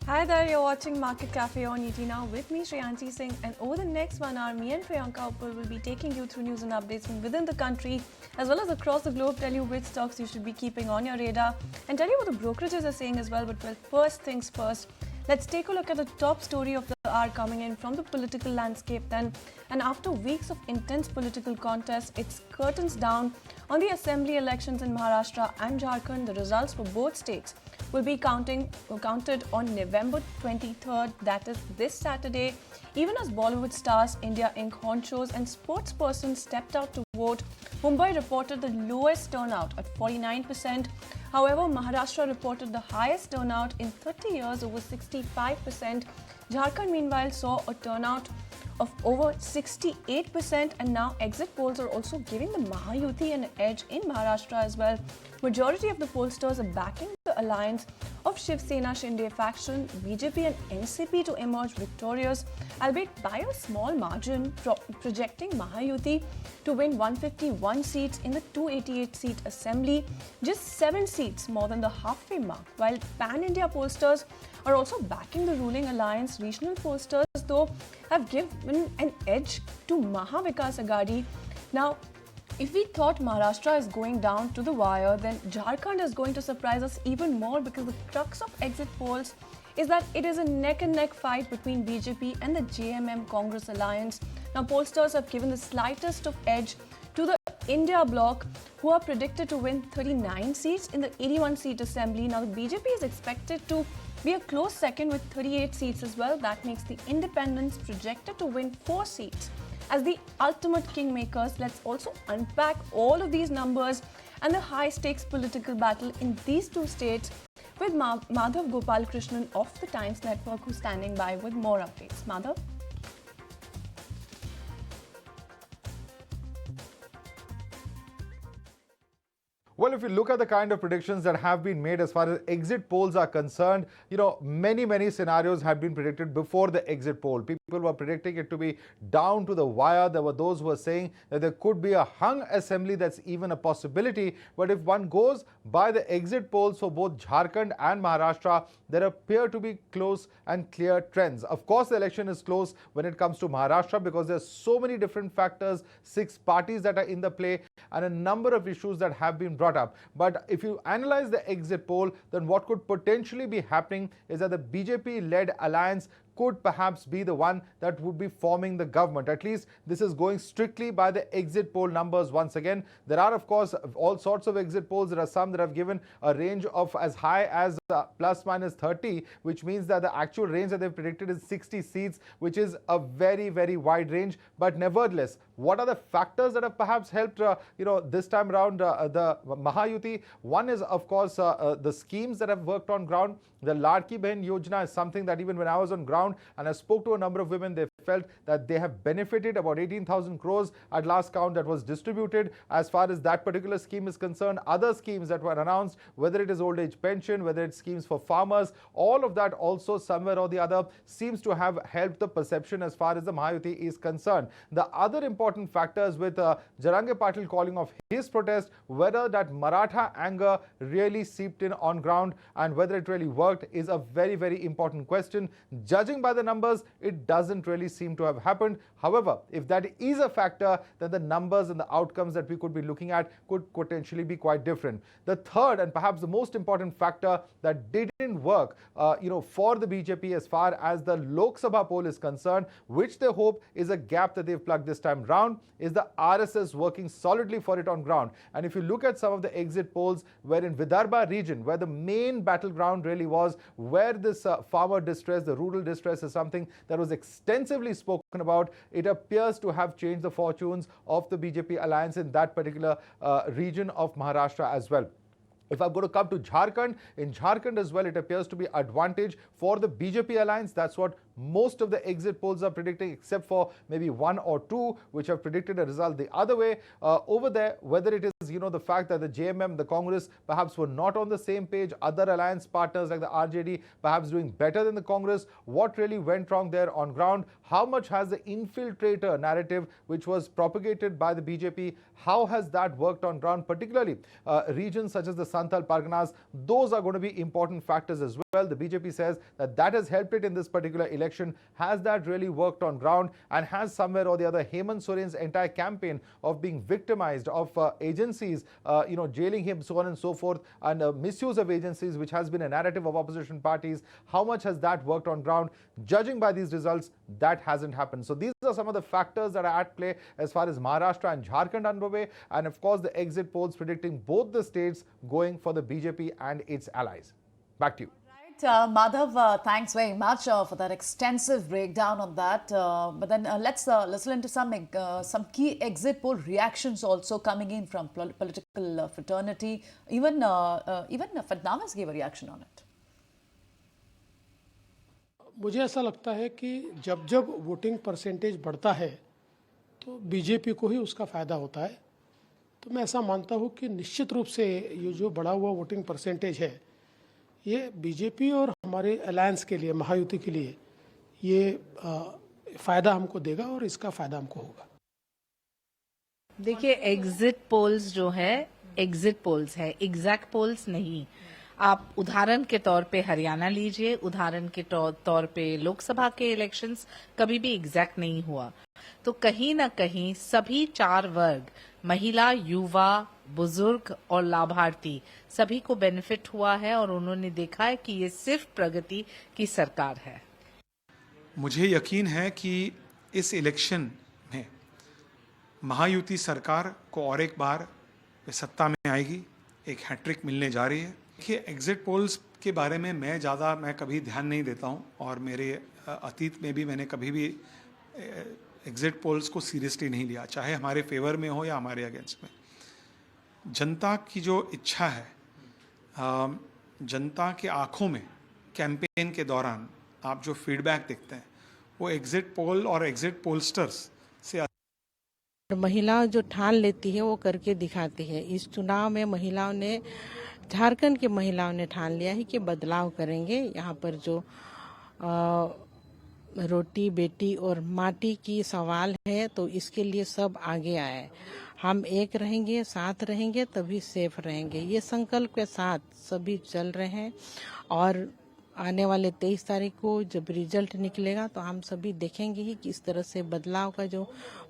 Hi there, you're watching Market Cafe on ET Now with me, Shreyanshi Singh, and over the next 1 hour, me and Priyanka Uppal will be taking you through news and updates from within the country as well as across the globe, tell you which stocks you should be keeping on your radar and tell you what the brokerages are saying as well. But first things first, let's take a look at the top story of the hour coming in from the political landscape then. And after weeks of intense political contest, it's curtains down on the assembly elections in Maharashtra and Jharkhand. The results for both states will be counted on November 23rd, that is this Saturday. Even as Bollywood stars, India Inc. honchos and sportspersons stepped out to vote, Mumbai reported the lowest turnout at 49%. However, Maharashtra reported the highest turnout in 30 years, over 65%. Jharkhand, meanwhile, saw a turnout of over 68%, and now exit polls are also giving the Mahayuti an edge in Maharashtra as well. Majority of the pollsters are backing the alliance of Shiv Sena Shinde faction, BJP and NCP to emerge victorious, albeit by a small margin, projecting Mahayuti to win 151 seats in the 288-seat assembly, just 7 seats more than the halfway mark. While pan-India pollsters are also backing the ruling alliance, regional pollsters, though, have given an edge to Maha Vikas Aghadi. Now, if we thought Maharashtra is going down to the wire, then Jharkhand is going to surprise us even more, because the crux of exit polls is that it is a neck-and-neck fight between BJP and the JMM Congress alliance. Now, pollsters have given the slightest of edge to the India bloc, who are predicted to win 39 seats in the 81-seat assembly. Now, the BJP is expected to be a close second with 38 seats as well. That makes the independents projected to win 4 seats. As the ultimate kingmakers, let's also unpack all of these numbers and the high-stakes political battle in these two states with Madhav Gopalakrishnan of the Times Network, who's standing by with more updates. Madhav? Well, if you look at the kind of predictions that have been made as far as exit polls are concerned, many scenarios had been predicted before the exit poll. People were predicting it to be down to the wire. There were those who were saying that there could be a hung assembly. That's even a possibility. But if one goes by the exit polls for both Jharkhand and Maharashtra, there appear to be close and clear trends. Of course, the election is close when it comes to Maharashtra, because there's so many different factors, 6 parties that are in the play, and a number of issues that have been brought up. But if you analyze the exit poll, then what could potentially be happening is that the BJP-led alliance could perhaps be the one that would be forming the government. At least this is going strictly by the exit poll numbers once again. There are, of course, all sorts of exit polls. There are some that have given a range of as high as plus minus 30, which means that the actual range that they've predicted is 60 seats, which is a very, very wide range. But nevertheless, what are the factors that have perhaps helped, this time around the Mahayuti? One is, of course, the schemes that have worked on ground. The Ladki Behan Yojana is something that even when I was on ground and I spoke to a number of women, they felt that they have benefited about 18,000 crores at last count that was distributed. As far as that particular scheme is concerned, other schemes that were announced, whether it is old age pension, whether it's schemes for farmers, all of that also somewhere or the other seems to have helped the perception as far as the Mahayuti is concerned. The other important factors with Jarange Patil calling off his protest, whether that Maratha anger really seeped in on ground and whether it really worked is a very, very important question. Judging by the numbers, it doesn't really seem to have happened. However, if that is a factor, then the numbers and the outcomes that we could be looking at could potentially be quite different. The third and perhaps the most important factor that didn't work, for the BJP as far as the Lok Sabha poll is concerned, which they hope is a gap that they've plugged this time round, is the RSS working solidly for it on ground. And if you look at some of the exit polls, where in Vidarbha region, where the main battleground really was, where this farmer distress, the rural distress is something that was extensively spoken about, it appears to have changed the fortunes of the BJP alliance in that particular region of Maharashtra as well. If I'm going to come to Jharkhand, in Jharkhand as well, it appears to be advantage for the BJP alliance. That's what most of the exit polls are predicting, except for maybe 1 or 2, which have predicted a result the other way. Over there, whether it is, the fact that the JMM, the Congress, perhaps were not on the same page, other alliance partners like the RJD perhaps doing better than the Congress. What really went wrong there on ground? How much has the infiltrator narrative, which was propagated by the BJP, how has that worked on ground, particularly regions such as the Santhal Parganas? Those are going to be important factors as well. well. The BJP says that has helped it in this particular election. Has that really worked on ground? And has somewhere or the other Hemant Soren's entire campaign of being victimized, of agencies, jailing him, so on and so forth, and misuse of agencies, which has been a narrative of opposition parties, how much has that worked on ground? Judging by these results, that hasn't happened. So these are some of the factors that are at play as far as Maharashtra and Jharkhand underway, and of course the exit polls predicting both the states going for the BJP and its allies. Back to you. Madhav, thanks very much for that extensive breakdown on that. But then let's listen to some key exit poll reactions also coming in from political fraternity. Even Fadnavis gave a reaction on it. मुझे ऐसा लगता है कि जब जब voting percentage बढ़ता है तो बीजेपी को ही उसका फ़ायदा होता है। तो मैं ऐसा मानता हूँ कि निश्चित रूप से ये जो बढ़ा हुआ वोटिंग परसेंटेज है, ये बीजेपी और हमारे अलायंस के लिए, महायुति के लिए ये फ़ायदा हमको देगा और इसका फ़ायदा हमको होगा। देखिए, एग्जिट पोल्स जो है एग्जिट पोल्स है, एग्जैक्ट पोल्स नहीं। आप उदाहरण के तौर पे हरियाणा लीजिए, उदाहरण के तौर पे लोकसभा के इलेक्शंस कभी भी एग्जैक्ट नहीं हुआ। तो कहीं ना कहीं सभी चार वर्ग, महिला, युवा, बुजुर्ग और लाभार्थी, सभी को बेनिफिट हुआ है और उन्होंने देखा है कि ये सिर्फ प्रगति की सरकार है। मुझे यकीन है कि इस इलेक्शन में महायुति सरकार को और एक बार सत्ता में आएगी, एक हैट्रिक मिलने जा रही है। देखिए, एग्जिट पोल्स के बारे में मैं कभी ध्यान नहीं देता हूं और मेरे अतीत में भी मैंने कभी भी एग्जिट पोल्स को सीरियसली नहीं लिया, चाहे हमारे फेवर में हो या हमारे अगेंस्ट में। जनता की जो इच्छा है, जनता के आंखों में कैंपेन के दौरान आप जो फीडबैक देखते हैं, वो एग्जिट पोल और एग्जिट पोलस्टर्स से महिला जो ठान लेती है वो करके दिखाती है। इस चुनाव में महिलाओं ने, झारखंड की महिलाओं ने ठान लिया है कि बदलाव करेंगे। यहाँ पर जो रोटी बेटी और माटी की सवाल है, तो इसके लिए सब आगे आए। हम एक रहेंगे, साथ रहेंगे, तभी सेफ रहेंगे। ये संकल्प के साथ सभी चल रहे हैं और आने वाले 23 तारीख को जब रिजल्ट निकलेगा तो हम सभी देखेंगे ही कि इस तरह से बदलाव का जो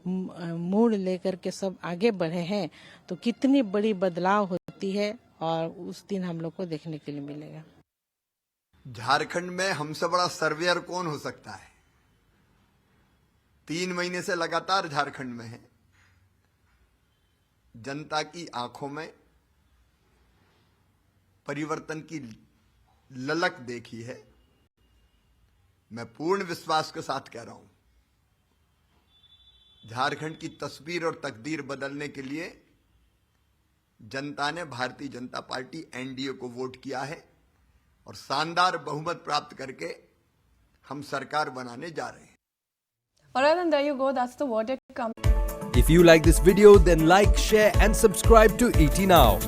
मूड लेकर के सब आगे बढ़े हैं, तो कितनी बड़ी बदलाव होती है और उस दिन हम लोग को देखने के लिए मिलेगा। झारखंड में हमसे बड़ा सर्वेयर कौन हो सकता है? 3 महीने से लगातार झारखंड में है। जनता की आंखों में परिवर्तन की ललक देखी है। मैं पूर्ण विश्वास के साथ कह रहा हूं, झारखंड की तस्वीर और तकदीर बदलने के लिए जनता ने भारतीय जनता पार्टी एनडीए को वोट किया है और शानदार बहुमत प्राप्त करके हम सरकार बनाने जा रहे हैं। Alright, then there you go. That's the verdict. If you like this video, then like, share and subscribe to ET Now.